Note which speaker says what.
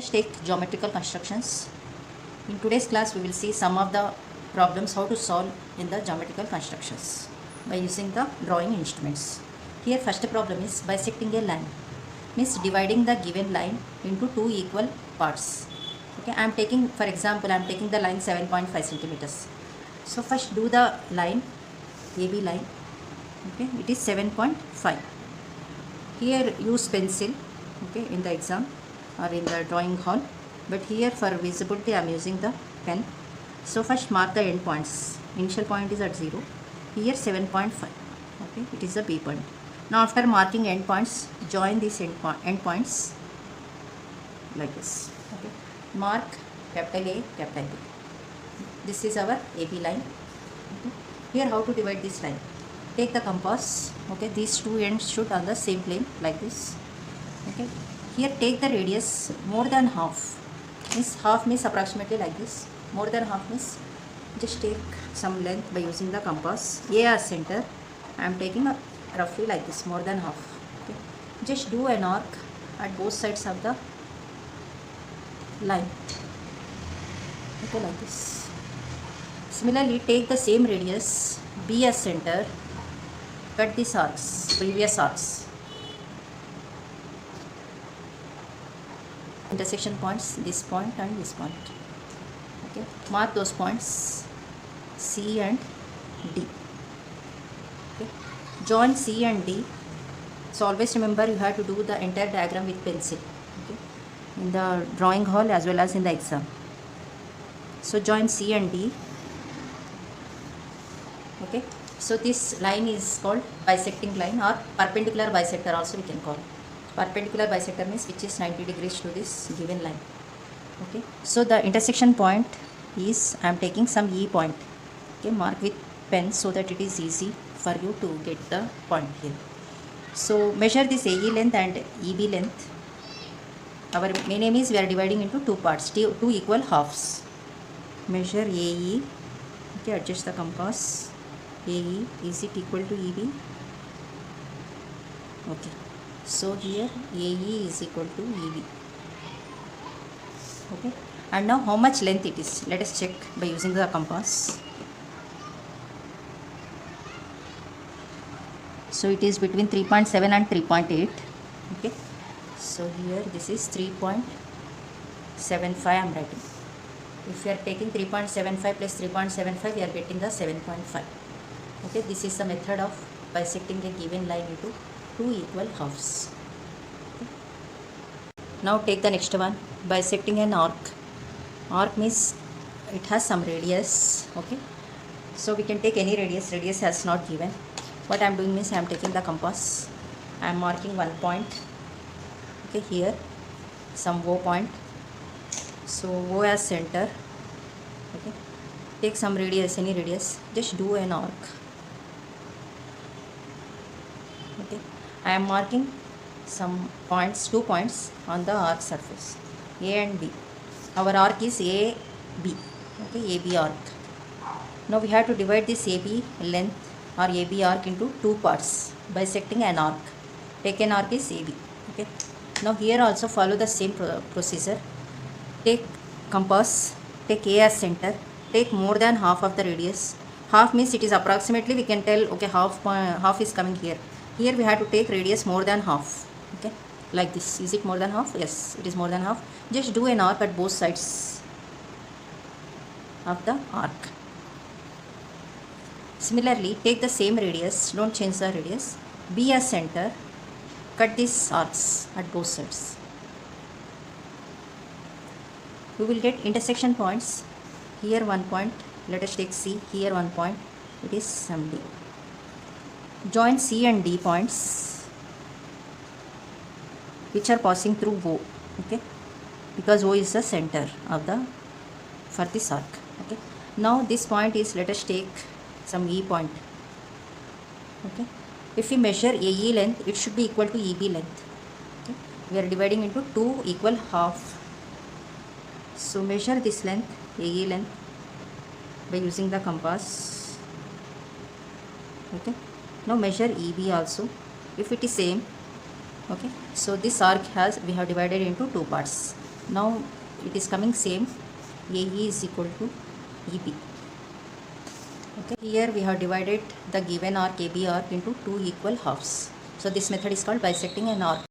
Speaker 1: Let's take geometrical constructions. In today's class, we will see some of the problems how to solve in the geometrical constructions by using the drawing instruments. Here, first problem is bisecting a line, means dividing the given line into two equal parts. Okay, I am taking, for example, I am taking the line 7.5 centimeters. So first do the line, AB line. Okay, it is 7.5. Here use pencil. Okay, in the exam or in the drawing hall, but here for visibility I am using the pen. So first mark the end points. Initial point is at 0. Here 7.5. Okay, it is the B point. Now after marking end points, join these end points like this. Okay, mark capital A, capital B. This is our AB line. Okay. Here how to divide this line? Take the compass. Okay, these two ends should on the same plane like this. Okay, here take the radius more than half. Means half means approximately like this. More than half means just take some length by using the compass. A as center. I am taking a roughly like this, more than half. Okay, just do an arc at both sides of the line. Okay, like this. Similarly, take the same radius, B as center. Cut these arcs, previous arcs. Intersection points, this point and this point. Okay, mark those points C and D. Okay, join C and D. So always remember you have to do the entire diagram with pencil. Okay, in the drawing hall as well as in the exam. So join C and D. Okay, so this line is called bisecting line or perpendicular bisector also we can call. Perpendicular bisector means which is 90 degrees to this given line. Okay, so the intersection point is I am taking some E point. Okay, mark with pen so that it is easy for you to get the point here. So measure this AE length and EB length. Our main aim is we are dividing into two parts, two equal halves. Measure AE. Okay, adjust the compass. AE, is it equal to EB? Okay, so here AE is equal to EB. Okay, and now how much length it is? Let us check by using the compass. So it is between 3.7 and 3.8. Okay, so here this is 3.75 I am writing. If we are taking 3.75 plus 3.75, we are getting the 7.5. Okay, this is the method of bisecting a given line into two equal halves. Okay. Now take the next one, bisecting an arc. Arc means it has some radius. Okay, so we can take any radius. Radius has not given. What I am doing means I am taking the compass. I am marking one point. Okay, here some O point. So O as center. Okay, take some radius, any radius. Just do an arc. Okay, I am marking some points, 2 points on the arc surface, A and B. Our arc is AB. Okay, AB arc. Now we have to divide this AB length or AB arc into two parts, bisecting an arc. Take an arc is AB. Okay, now here also follow the same procedure. Take compass, take A as center, take more than half of the radius. Half means it is approximately, we can tell, okay, half is coming here. Here we have to take radius more than half. Okay, like this. Is it more than half? Yes, it is more than half. Just do an arc at both sides of the arc. Similarly, take the same radius, don't change the radius. B as center, cut these arcs at both sides. We will get intersection points. Here one point, let us take C. Here one point, it is some D. Join C and D points which are passing through O. Okay, because O is the center of the for this arc. Okay, now this point is, let us take some E point. Okay, if we measure AE length, it should be equal to EB length. Okay, we are dividing into two equal half. So measure this length, AE length, by using the compass. Okay, now measure EB also. If it is same, okay, so this arc we have divided into two parts. Now it is coming same, AE is equal to EB. Okay. Here we have divided the given arc AB arc into two equal halves. So this method is called bisecting an arc.